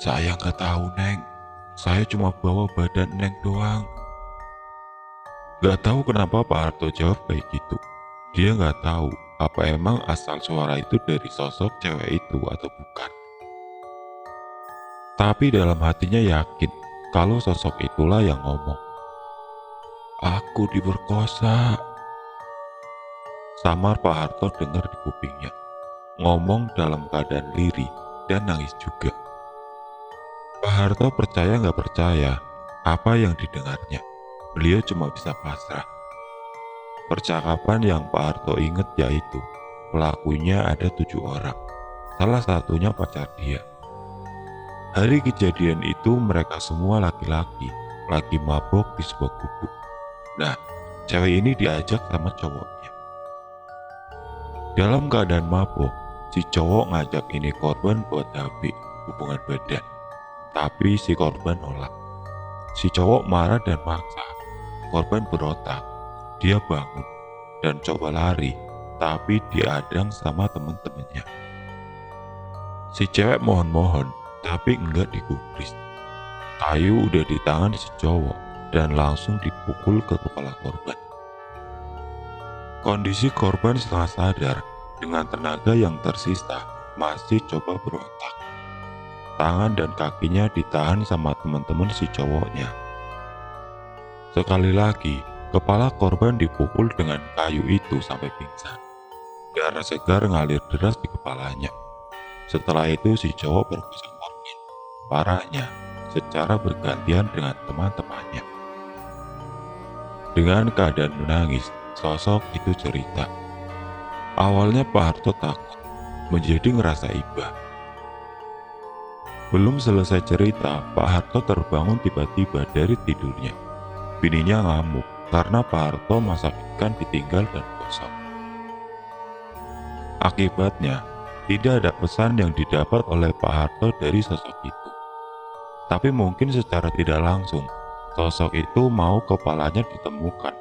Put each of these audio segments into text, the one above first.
Saya nggak tahu, Neng. Saya cuma bawa badan Neng doang. Nggak tahu kenapa Pak Harto jawab kayak gitu. Dia nggak tahu apa emang asal suara itu dari sosok cewek itu atau bukan. Tapi dalam hatinya yakin kalau sosok itulah yang ngomong. Aku diperkosa. Samar Pak Harto dengar di kupingnya. Ngomong dalam keadaan lirih dan nangis juga. Pak Harto percaya nggak percaya apa yang didengarnya. Beliau cuma bisa pasrah. Percakapan yang Pak Harto ingat yaitu pelakunya ada 7 orang. Salah satunya pacar dia. Hari kejadian itu mereka semua laki-laki lagi mabok di sebuah gubuk. Nah, cewek ini diajak sama cowoknya. Dalam keadaan mabok, si cowok ngajak ini korban buat HB, hubungan badan. Tapi si korban nolak. Si cowok marah dan maksa. Korban berontak. Dia bangun dan coba lari, tapi diadang sama temen-temennya. Si cewek mohon-mohon, tapi enggak digubris. Kayu udah di tangan si cowok dan langsung dipukul ke kepala korban. Kondisi korban setengah sadar dengan tenaga yang tersisa masih coba berontak. Tangan dan kakinya ditahan sama teman-teman si cowoknya. Sekali lagi, kepala korban dipukul dengan kayu itu sampai pingsan. Darah segar ngalir deras di kepalanya. Setelah itu si cowok perkosa korban. Parahnya, secara bergantian dengan teman-temannya. Dengan keadaan menangis, sosok itu cerita. Awalnya Pak Harto takut, menjadi ngerasa iba. Belum selesai cerita, Pak Harto terbangun tiba-tiba dari tidurnya. Bininya ngamuk karena Pak Harto masak ikan ditinggal dan gosong. Akibatnya, tidak ada pesan yang didapat oleh Pak Harto dari sosok itu. Tapi mungkin secara tidak langsung, sosok itu mau kepalanya ditemukan.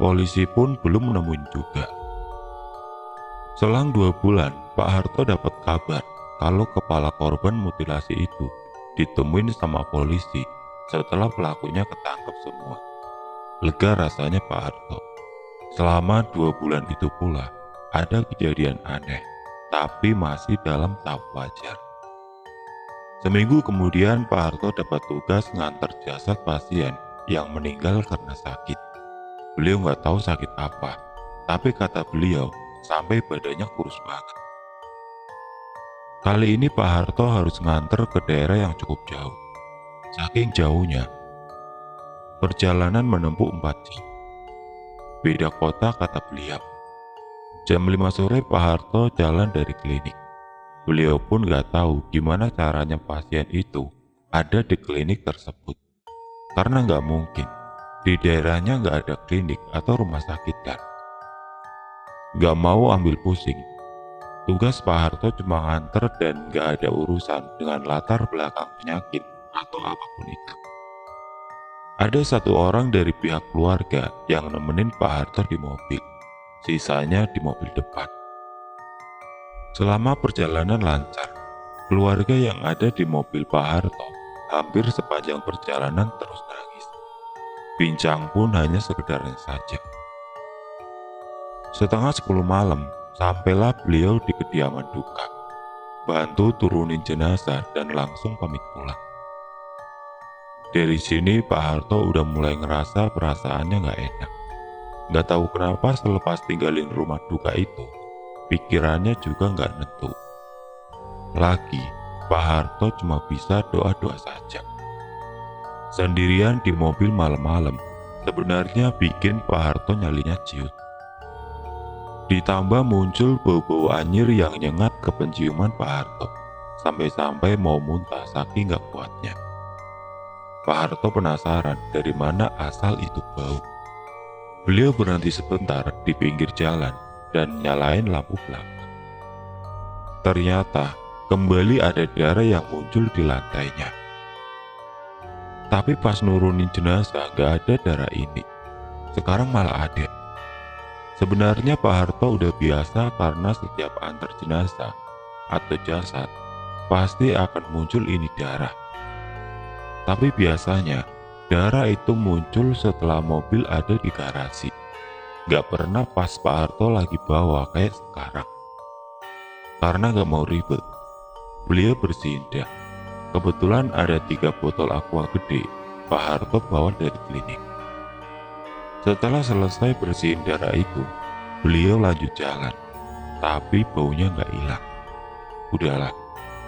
Polisi pun belum menemuin juga. Selang 2 bulan, Pak Harto dapat kabar kalau kepala korban mutilasi itu ditemuin sama polisi setelah pelakunya ketangkep semua. Lega rasanya Pak Harto. Selama 2 bulan itu pula, ada kejadian aneh, tapi masih dalam tahap wajar. Seminggu kemudian Pak Harto dapat tugas ngantar jasad pasien yang meninggal karena sakit. Beliau nggak tahu sakit apa, tapi kata beliau sampai badannya kurus banget. Kali ini Pak Harto harus nganter ke daerah yang cukup jauh. Saking jauhnya, perjalanan menempuh 4 jam. Beda kota kata beliau. Jam 5 sore Pak Harto jalan dari klinik. Beliau pun gak tahu gimana caranya pasien itu ada di klinik tersebut. Karena gak mungkin, di daerahnya gak ada klinik atau rumah sakit kan. Gak mau ambil pusing. Tugas Pak Harto cuma nganter dan gak ada urusan dengan latar belakang penyakit atau apapun itu. Ada 1 orang dari pihak keluarga yang nemenin Pak Harto di mobil. Sisanya di mobil depan. Selama perjalanan lancar, keluarga yang ada di mobil Pak Harto hampir sepanjang perjalanan terus nangis. Bincang pun hanya sekedarnya saja. Setengah 10 malam, sampailah beliau di kediaman duka. Bantu turunin jenazah dan langsung pamit pulang. Dari sini Pak Harto udah mulai ngerasa perasaannya gak enak. Gak tahu kenapa selepas tinggalin rumah duka itu, pikirannya juga gak nentu. Lagi, Pak Harto cuma bisa doa-doa saja. Sendirian di mobil malam-malam, sebenarnya bikin Pak Harto nyalinya ciut. Ditambah muncul bau-bau anyir yang nyengat ke penciuman Pak Harto, sampai-sampai mau muntah saking gak kuatnya. Pak Harto penasaran dari mana asal itu bau. Beliau berhenti sebentar di pinggir jalan dan nyalain lampu belakang. Ternyata kembali ada darah yang muncul di lantainya. Tapi pas nurunin jenazah gak ada darah ini. Sekarang malah ada. Sebenarnya Pak Harto udah biasa karena setiap antar jenazah atau jasad, pasti akan muncul ini darah. Tapi biasanya darah itu muncul setelah mobil ada di garasi. Gak pernah pas Pak Harto lagi bawa kayak sekarang. Karena gak mau ribet, beliau bersihin dah. Kebetulan ada 3 botol aqua gede Pak Harto bawa dari klinik. Setelah selesai bersihin darah itu, beliau lanjut jalan. Tapi baunya gak hilang. Udahlah,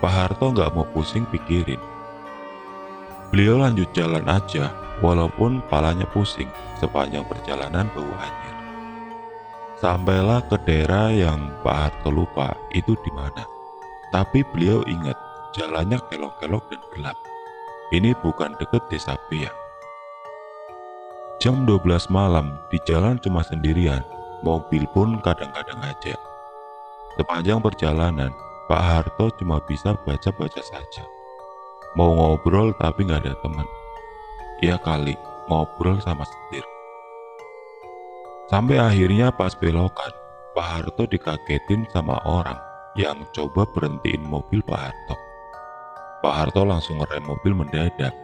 Pak Harto gak mau pusing pikirin. Beliau lanjut jalan aja, walaupun palanya pusing sepanjang perjalanan bau anjir. Sampailah ke daerah yang Pak Harto lupa itu di mana. Tapi beliau ingat jalannya kelok-kelok dan gelap. Ini bukan deket desa Beang. Jam 12 malam di jalan cuma sendirian, mobil pun kadang-kadang aja. Sepanjang perjalanan, Pak Harto cuma bisa baca-baca saja. Mau ngobrol tapi nggak ada teman. Ya kali, ngobrol sama setir. Sampai akhirnya pas belokan, Pak Harto dikagetin sama orang yang coba berhentiin mobil Pak Harto. Pak Harto langsung ngerem mobil mendadak.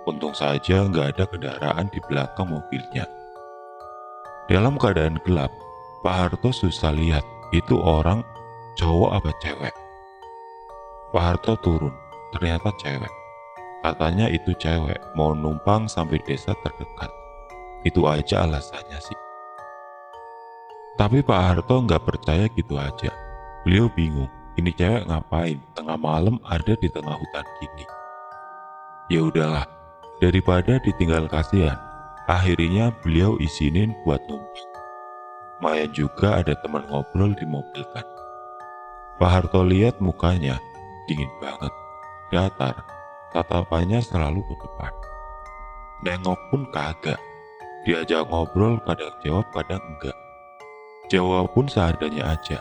Untung saja nggak ada kendaraan di belakang mobilnya. Dalam keadaan gelap, Pak Harto susah lihat itu orang cowok apa cewek. Pak Harto turun, ternyata cewek. Katanya itu cewek mau numpang sampai desa terdekat. Itu aja alasannya sih. Tapi Pak Harto nggak percaya gitu aja. Beliau bingung, ini cewek ngapain tengah malam ada di tengah hutan gini. Ya udahlah, daripada ditinggal kasihan, akhirnya beliau izinin buat numpang. Lumayan juga ada teman ngobrol di mobil kan. Pak Harto lihat mukanya, dingin banget, datar, tatapannya selalu ke depan. Nengok pun kagak, diajak ngobrol kadang jawab kadang enggak. Jawab pun seadanya aja,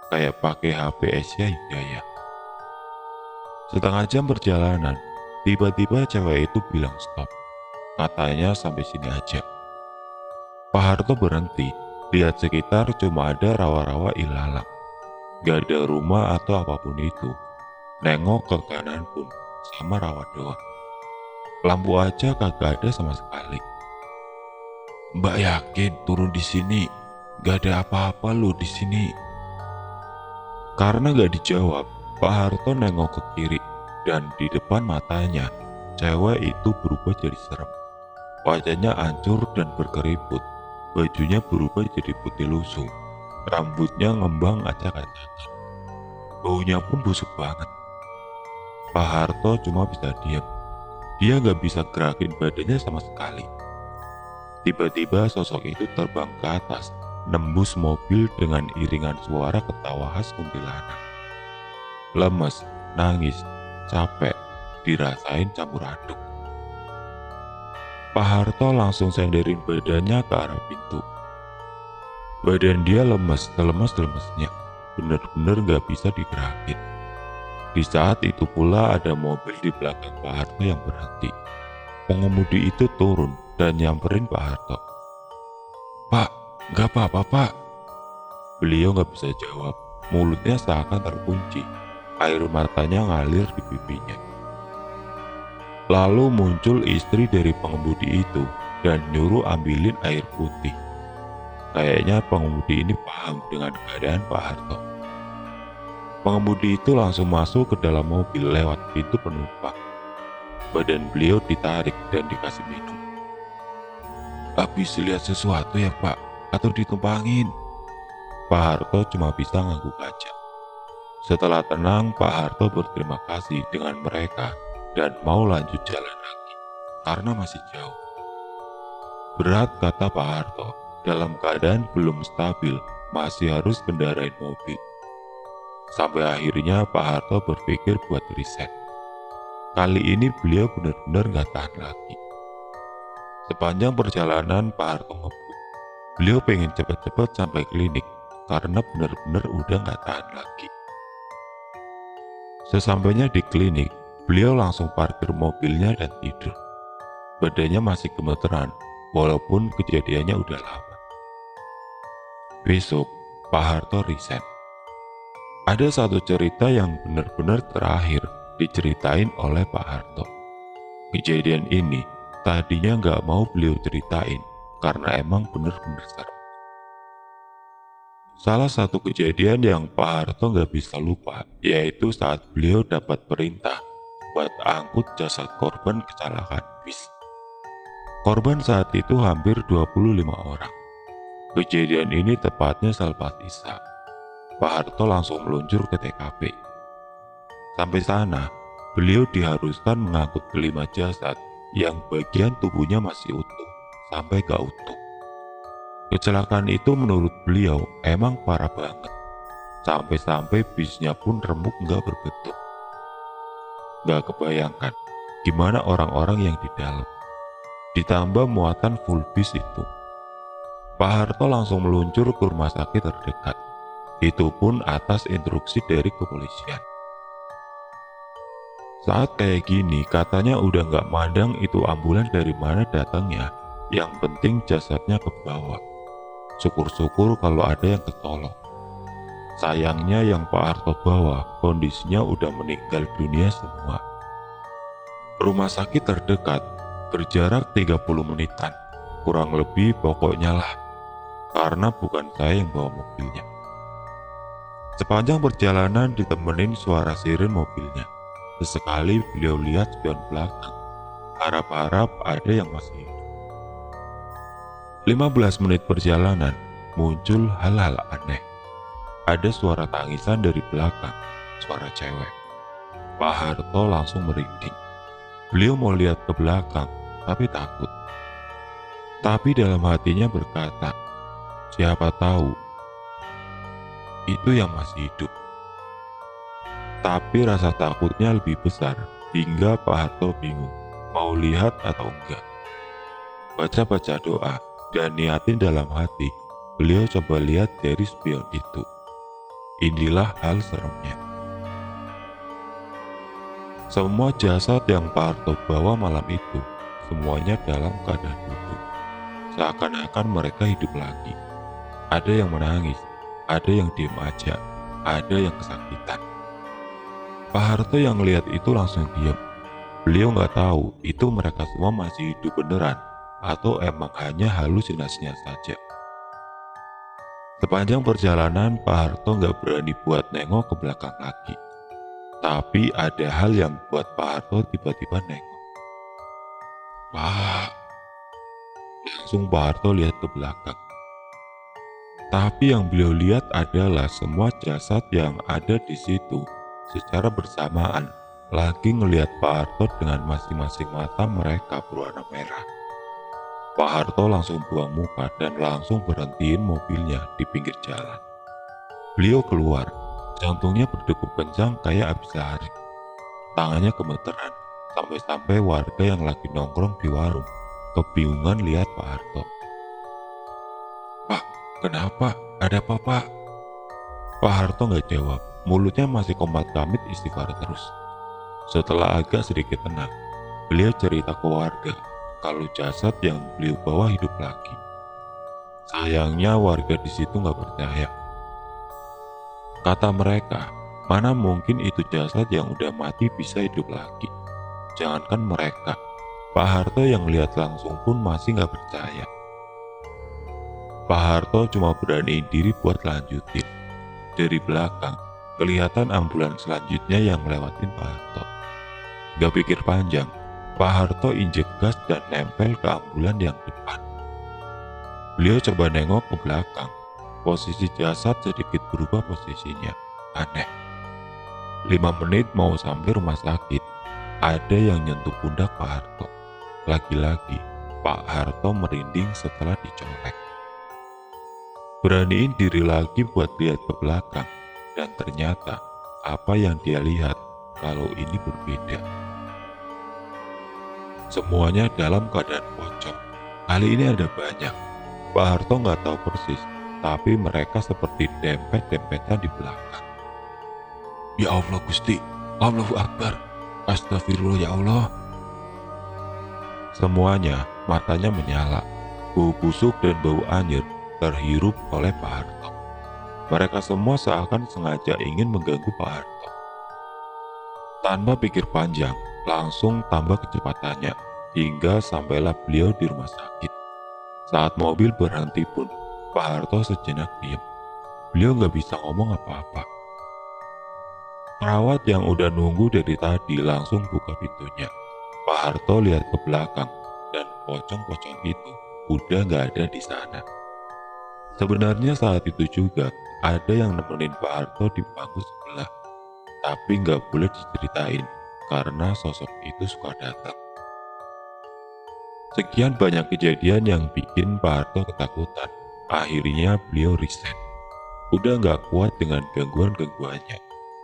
kayak pakai HP Asia Hidayah. Setengah jam perjalanan, tiba-tiba cewek itu bilang stop. Katanya sampai sini aja. Pak Harto berhenti, lihat sekitar cuma ada rawa-rawa ilalang. Gak ada rumah atau apapun itu. Nengok ke kanan pun sama rawa doang. Lampu aja kagak ada sama sekali. Mbak yakin turun di sini? Gak ada apa-apa loh di sini. Karena gak dijawab, Pak Harto nengok ke kiri dan di depan matanya, cewek itu berubah jadi serem. Wajahnya hancur dan berkeriput, bajunya berubah jadi putih lusuh, rambutnya ngembang acak-acakan. Baunya pun busuk banget. Pak Harto cuma bisa diam. Dia gak bisa gerakin badannya sama sekali. Tiba-tiba sosok itu terbang ke atas, nembus mobil dengan iringan suara ketawa khas kuntilanak. Lemes, nangis, capek, dirasain campur aduk. Pak Harto langsung senderin badannya ke arah pintu. Badan dia lemes, selemes-lemesnya, bener-bener gak bisa digerakin. Di saat itu pula ada mobil di belakang Pak Harto yang berhenti. Pengemudi itu turun dan nyamperin Pak Harto. Pak, gak apa-apa Pak. Beliau gak bisa jawab, mulutnya seakan terkunci, air matanya ngalir di pipinya. Lalu muncul istri dari pengemudi itu dan nyuruh ambilin air putih. Kayaknya pengemudi ini paham dengan keadaan Pak Harto. Pengemudi itu langsung masuk ke dalam mobil lewat pintu penumpang. Badan beliau ditarik dan dikasih minum. Habis lihat sesuatu ya Pak, atau ditumpangin? Pak Harto cuma bisa ngangguk aja. Setelah tenang, Pak Harto berterima kasih dengan mereka dan mau lanjut jalan lagi, karena masih jauh. Berat, kata Pak Harto, dalam keadaan belum stabil, masih harus kendarain mobil. Sampai akhirnya Pak Harto berpikir buat riset. Kali ini beliau benar-benar gak tahan lagi. Sepanjang perjalanan Pak Harto ngebut. Beliau pengen cepat-cepat sampai klinik karena benar-benar udah gak tahan lagi. Sesampainya di klinik, beliau langsung parkir mobilnya dan tidur. Badannya masih gemeteran, walaupun kejadiannya udah lama. Besok, Pak Harto resign. Ada satu cerita yang benar-benar terakhir diceritain oleh Pak Harto. Kejadian ini tadinya nggak mau beliau ceritain karena emang benar-benar serem. Salah satu kejadian yang Pak Harto nggak bisa lupa yaitu saat beliau dapat perintah buat angkut jasad korban kecelakaan bis. Korban saat itu hampir 25 orang. Kejadian ini tepatnya selepas Isya. Pak Harto langsung meluncur ke TKP. Sampai sana, beliau diharuskan mengangkut kelima jasad yang bagian tubuhnya masih utuh sampai gak utuh. Kecelakaan itu menurut beliau emang parah banget. Sampai-sampai bisnya pun remuk gak berbentuk. Gak kebayangkan gimana orang-orang yang di dalam. Ditambah muatan full bis itu. Pak Harto langsung meluncur ke rumah sakit terdekat. Itu pun atas instruksi dari kepolisian. Saat kayak gini katanya udah gak mandang itu ambulan dari mana datangnya. Yang penting jasadnya ke bawah. Syukur-syukur kalau ada yang ketolong. Sayangnya yang Pak Harto bawa kondisinya udah meninggal dunia semua. Rumah sakit terdekat berjarak 30 menitan. Kurang lebih pokoknya lah. Karena bukan saya yang bawa mobilnya. Sepanjang perjalanan ditemenin suara siren mobilnya. Sesekali beliau lihat spion belakang. Harap-harap ada yang masih hidup. 15 menit perjalanan, muncul hal-hal aneh. Ada suara tangisan dari belakang, suara cewek. Pak Harto langsung merinding. Beliau mau lihat ke belakang, tapi takut. Tapi dalam hatinya berkata, siapa tahu itu yang masih hidup. Tapi rasa takutnya lebih besar, hingga Pak Harto bingung, mau lihat atau enggak. Baca-baca doa, dan niatin dalam hati, beliau coba lihat dari spion itu. Inilah hal seremnya. Semua jasad yang Pak Harto bawa malam itu, semuanya dalam keadaan duduk. Seakan-akan mereka hidup lagi. Ada yang menangis, ada yang diem aja, ada yang kesakitan. Pak Harto yang ngelihat itu langsung diam. Beliau nggak tahu itu mereka semua masih hidup beneran atau emang hanya halusinasinya saja. Sepanjang perjalanan Pak Harto nggak berani buat nengok ke belakang lagi. Tapi ada hal yang buat Pak Harto tiba-tiba nengok. Pak, langsung Pak Harto lihat ke belakang. Tapi yang beliau lihat adalah semua jasad yang ada di situ secara bersamaan lagi ngelihat Pak Harto dengan masing-masing mata mereka berwarna merah. Pak Harto langsung buang muka dan langsung berhentiin mobilnya di pinggir jalan. Beliau keluar, jantungnya berdegup kencang kayak habis lari. Tangannya gemeteran, sampai-sampai warga yang lagi nongkrong di warung kebingungan lihat Pak Harto. Pak, kenapa? Ada apa, Pak? Pak Harto nggak jawab, mulutnya masih komat kamit istighfar terus. Setelah agak sedikit tenang, beliau cerita ke warga kalau jasad yang beliau bawa hidup lagi. Sayangnya warga di situ nggak percaya. Kata mereka, mana mungkin itu jasad yang udah mati bisa hidup lagi. Jangankan mereka, Pak Harto yang lihat langsung pun masih nggak percaya. Pak Harto cuma beraniin diri buat lanjutin. Dari belakang, kelihatan ambulans selanjutnya yang ngelewatin Pak Harto. Gak pikir panjang, Pak Harto injek gas dan nempel ke ambulan yang depan. Beliau coba nengok ke belakang. Posisi jasad sedikit berubah posisinya. Aneh. 5 menit mau sampai rumah sakit, ada yang nyentuh pundak Pak Harto. Lagi-lagi, Pak Harto merinding setelah dicolek. Beraniin diri lagi buat lihat ke belakang, dan ternyata apa yang dia lihat kalau ini berbeda. Semuanya dalam keadaan pocong. Kali ini ada banyak. Pak Harto nggak tahu persis, tapi mereka seperti dempet-dempetan di belakang. Ya Allah Gusti, Allahu Akbar, Astagfirullah ya Allah. Semuanya matanya menyala, bau busuk dan bau anyir terhirup oleh Pak Harto. Mereka semua seakan sengaja ingin mengganggu Pak Harto. Tanpa pikir panjang, langsung tambah kecepatannya, hingga sampailah beliau di rumah sakit. Saat mobil berhenti pun, Pak Harto sejenak diam. Beliau nggak bisa ngomong apa-apa. Perawat yang udah nunggu dari tadi langsung buka pintunya. Pak Harto lihat ke belakang, dan pocong-pocong itu udah nggak ada di sana. Sebenarnya saat itu juga ada yang nemenin Pak Harto di bangku sebelah, tapi nggak boleh diceritain karena sosok itu suka datang. Sekian banyak kejadian yang bikin Pak Harto ketakutan. Akhirnya beliau resign. Udah nggak kuat dengan gangguan-gangguannya,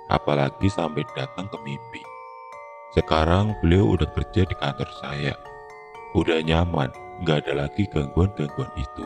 apalagi sampai datang ke mimpi. Sekarang beliau udah kerja di kantor saya. Udah nyaman, nggak ada lagi gangguan-gangguan itu.